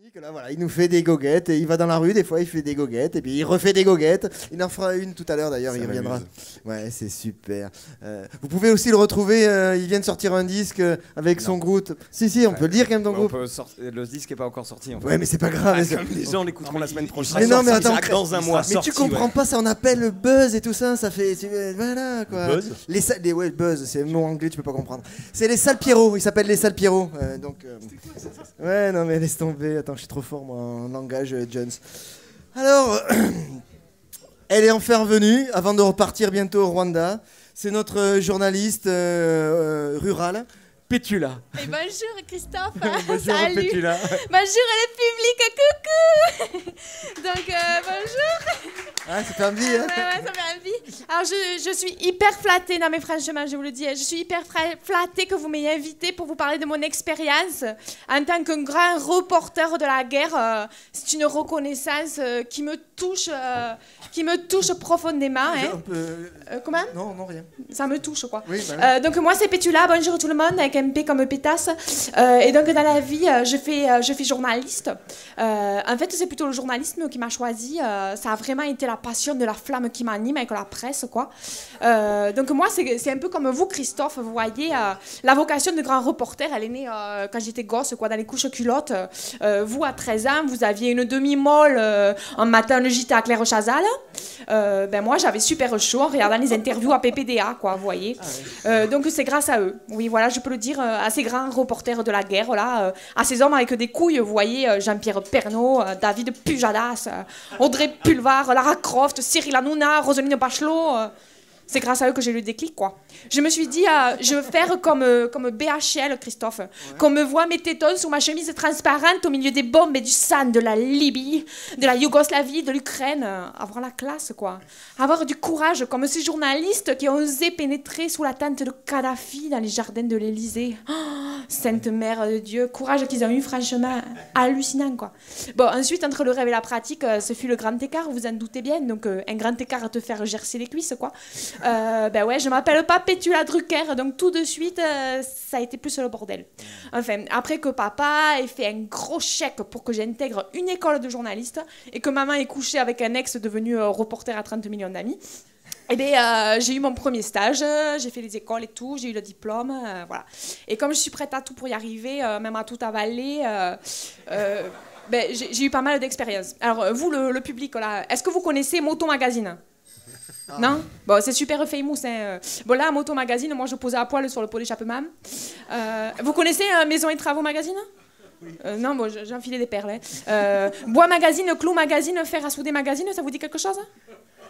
Là, voilà, il nous fait des goguettes et il va dans la rue, des fois il fait des goguettes et puis il refait des goguettes. Il en fera une tout à l'heure d'ailleurs, il reviendra. Ouais, c'est super. Vous pouvez aussi le retrouver, il vient de sortir un disque avec son groupe. Si, on peut le dire quand même dans le groupe. Le disque n'est pas encore sorti en fait. Ouais, mais c'est pas grave. Les gens l'écouteront la semaine prochaine. Mais non, mais attends, dans un mois. Mais tu comprends pas, ça on appelle le buzz et tout ça, ça fait. Voilà quoi. Le buzz ouais, le buzz, c'est un mot anglais, tu peux pas comprendre. C'est les Salles Pierrot, ils s'appellent les Salles Pierrot. Ouais, non, mais laisse tomber, attends, je suis trop fort moi en langage Jones. Alors, elle est enfin revenue avant de repartir bientôt au Rwanda. C'est notre journaliste rural, Pétula. Et bonjour Christophe. Bonjour Salut. Pétula. Bonjour le public, coucou. Donc bonjour. Ah, ça fait envie, hein. Ouais, ça fait envie. Alors je suis hyper flattée, non mais franchement, je vous le dis, je suis hyper flattée que vous m'ayez invitée pour vous parler de mon expérience en tant qu'un grand reporter de la guerre. C'est une reconnaissance qui me touche profondément. Hein. Comment ? Non, rien. Ça me touche, quoi. Oui, bah oui. Donc moi, c'est Pétula. Bonjour tout le monde, avec un P comme pétasse. Et donc dans la vie, je fais journaliste. En fait, c'est plutôt le journalisme qui m'a choisi. Ça a vraiment été la passion de la flamme qui m'anime avec la presse, quoi. Donc moi, c'est un peu comme vous, Christophe. Vous voyez, la vocation de grand reporter, elle est née quand j'étais gosse, quoi, dans les couches culottes. Vous, à 13 ans, vous aviez une demi-molle en matin le JT à Claire Chazal. Ben moi, j'avais super chaud en regardant les interviews à PPDA, quoi, vous voyez. Donc c'est grâce à eux. Oui, voilà, je peux le dire, à ces grands reporters de la guerre, là, à ces hommes avec des couilles, vous voyez, Jean-Pierre Pernaut, David Pujadas, Audrey Pulvar, Lara Croft, Cyril Hanouna, Roselyne Bachelot. C'est grâce à eux que j'ai eu le déclic, quoi. Je me suis dit, je veux faire comme BHL, Christophe. Qu'on me voit mes tétons sous ma chemise transparente au milieu des bombes et du sang de la Libye, de la Yougoslavie, de l'Ukraine. Avoir la classe, quoi. Avoir du courage, comme ces journalistes qui ont osé pénétrer sous la tente de Kadhafi dans les jardins de l'Élysée. Oh, Sainte Mère de Dieu, courage qu'ils ont eu, franchement, hallucinant, quoi. Bon, ensuite, entre le rêve et la pratique, ce fut le grand écart, vous en doutez bien. Donc, un grand écart à te faire gercer les cuisses, quoi. Ben ouais, je m'appelle pas Pétula Drucker, donc tout de suite, ça a été plus le bordel. Enfin, après que papa ait fait un gros chèque pour que j'intègre une école de journaliste et que maman ait couché avec un ex devenu reporter à 30 millions d'amis, eh bien, j'ai eu mon premier stage, j'ai fait les écoles et tout, j'ai eu le diplôme, voilà. Et comme je suis prête à tout pour y arriver, même à tout avaler, ben, j'ai eu pas mal d'expérience. Alors, vous, le public, là, est-ce que vous connaissez Moto Magazine ? Non ? Bon, c'est super famous. Hein. Bon, là, Moto Magazine, moi, je posais à poil sur le pot d'échappement. Vous connaissez Maison et Travaux Magazine ? Non, bon, j'enfilais des perles. Hein. Bois Magazine, Clou Magazine, Fer à souder Magazine, ça vous dit quelque chose ?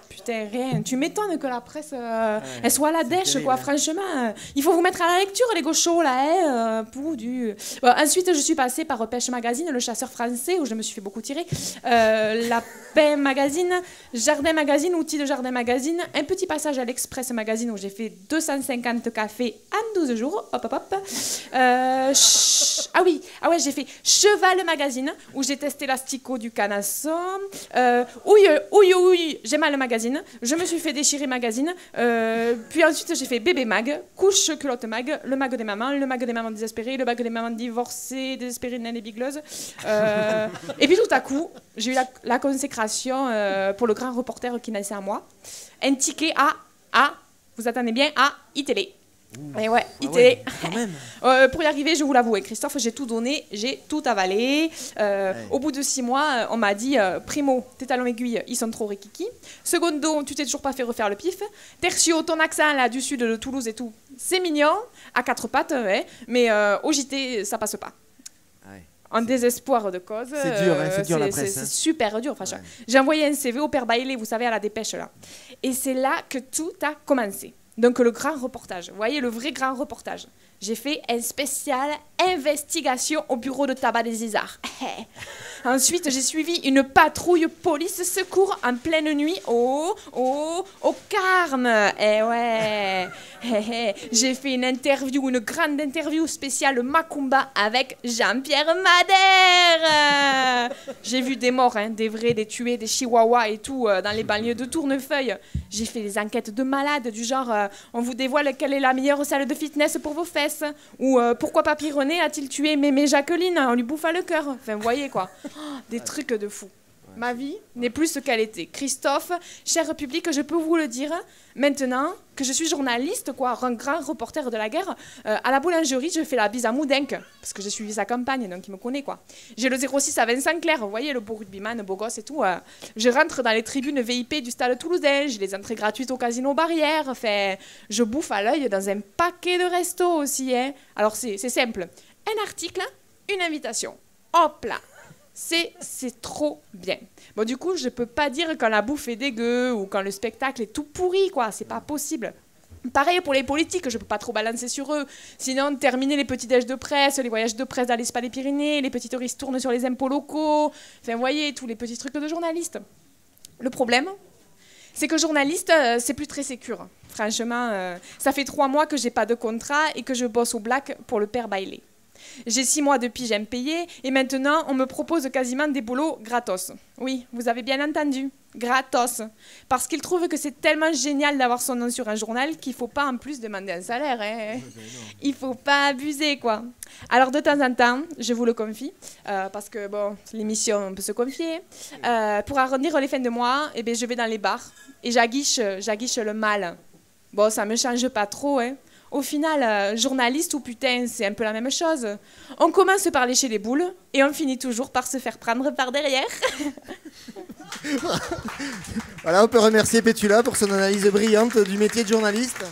Putain, rien. Tu m'étonnes que la presse, elle soit à la dèche, quoi. Franchement, il faut vous mettre à la lecture, les gauchos, là. Hein, Bon, ensuite, je suis passée par Pêche Magazine, Le Chasseur Français, où je me suis fait beaucoup tirer. La Paix Magazine, Jardin Magazine, Outils de Jardin Magazine. Un petit passage à l'Express Magazine, où j'ai fait 250 cafés en 12 jours. Hop, hop, hop. Ah ouais, j'ai fait Cheval Magazine, où j'ai testé l'asticot du canasson. Oui, j'ai mal magazine. Je me suis fait déchirer magazine. Puis ensuite, j'ai fait Bébé Mag, Couche Culotte Mag, le mag des mamans désespérées, le mag des mamans divorcées, désespérées, naines et bigleuses. Et puis tout à coup, j'ai eu la consécration pour le grand reporter qui naissait à moi. Un ticket à vous attendez bien, à iTélé. Et ouais, IT. Ouais, quand même. Pour y arriver, je vous l'avoue, Christophe, j'ai tout donné, j'ai tout avalé. Au bout de 6 mois, on m'a dit primo, tes talons aiguilles, ils sont trop rikiki. Secondo, tu t'es toujours pas fait refaire le pif. Tertio, ton accent là du sud de Toulouse et tout, c'est mignon, à 4 pattes, ouais, mais au JT, ça passe pas. En désespoir de cause. C'est dur, hein, c'est dur la presse. C'est super dur. Enfin, j'ai envoyé un CV au père Bailey, vous savez, à la dépêche là. Et c'est là que tout a commencé. Donc le grand reportage, vous voyez, le vrai grand reportage. J'ai fait un spécial investigation au bureau de tabac des Isards. Ensuite, j'ai suivi une patrouille police-secours en pleine nuit au Carme. Eh ouais. J'ai fait une grande interview spéciale Macumba avec Jean-Pierre Madère. J'ai vu des morts, hein, des vrais, des tués, des chihuahuas et tout, dans les banlieues de Tournefeuille. J'ai fait des enquêtes de malades, du genre, on vous dévoile quelle est la meilleure salle de fitness pour vos fesses. Ou pourquoi Papy René a-t-il tué Mémé Jacqueline, on lui bouffe à le cœur. Enfin, vous voyez quoi. Oh, des trucs de fou. Ma vie n'est plus ce qu'elle était. Christophe, cher public, je peux vous le dire, maintenant que je suis journaliste, quoi, un grand reporter de la guerre, à la boulangerie, je fais la bise à Moudenc, parce que j'ai suivi sa campagne, donc il me connaît, quoi. J'ai le 06 à Vincent Clerc, vous voyez, le beau rugbyman, le beau gosse et tout. Je rentre dans les tribunes VIP du stade toulousain, j'ai les entrées gratuites au casino Barrière, enfin, je bouffe à l'œil dans un paquet de restos aussi, hein. Alors c'est simple, un article, une invitation, hop là. C'est trop bien. Bon, du coup, je peux pas dire quand la bouffe est dégueu ou quand le spectacle est tout pourri, quoi. C'est pas possible. Pareil pour les politiques, je peux pas trop balancer sur eux. Sinon, terminer les petits déj de presse, les voyages de presse dans les spas des Pyrénées, les petites ristournes sur les impôts locaux. Enfin, vous voyez, tous les petits trucs de journalistes. Le problème, c'est que journaliste, c'est plus très sécure. Franchement, ça fait 3 mois que j'ai pas de contrat et que je bosse au black pour le père Bailey. J'ai 6 mois de pige impayée et maintenant on me propose quasiment des boulots gratos. Oui, vous avez bien entendu, gratos. Parce qu'ils trouvent que c'est tellement génial d'avoir son nom sur un journal qu'il ne faut pas en plus demander un salaire. Hein. Il ne faut pas abuser, quoi. Alors de temps en temps, je vous le confie, parce que bon, l'émission on peut se confier, pour arrondir les fins de mois, eh bien, je vais dans les bars et j'aguiche le mal. Bon, ça ne me change pas trop, hein. Au final, journaliste ou putain, c'est un peu la même chose. On commence par lécher les boules et on finit toujours par se faire prendre par derrière. Voilà, on peut remercier Pétula pour son analyse brillante du métier de journaliste.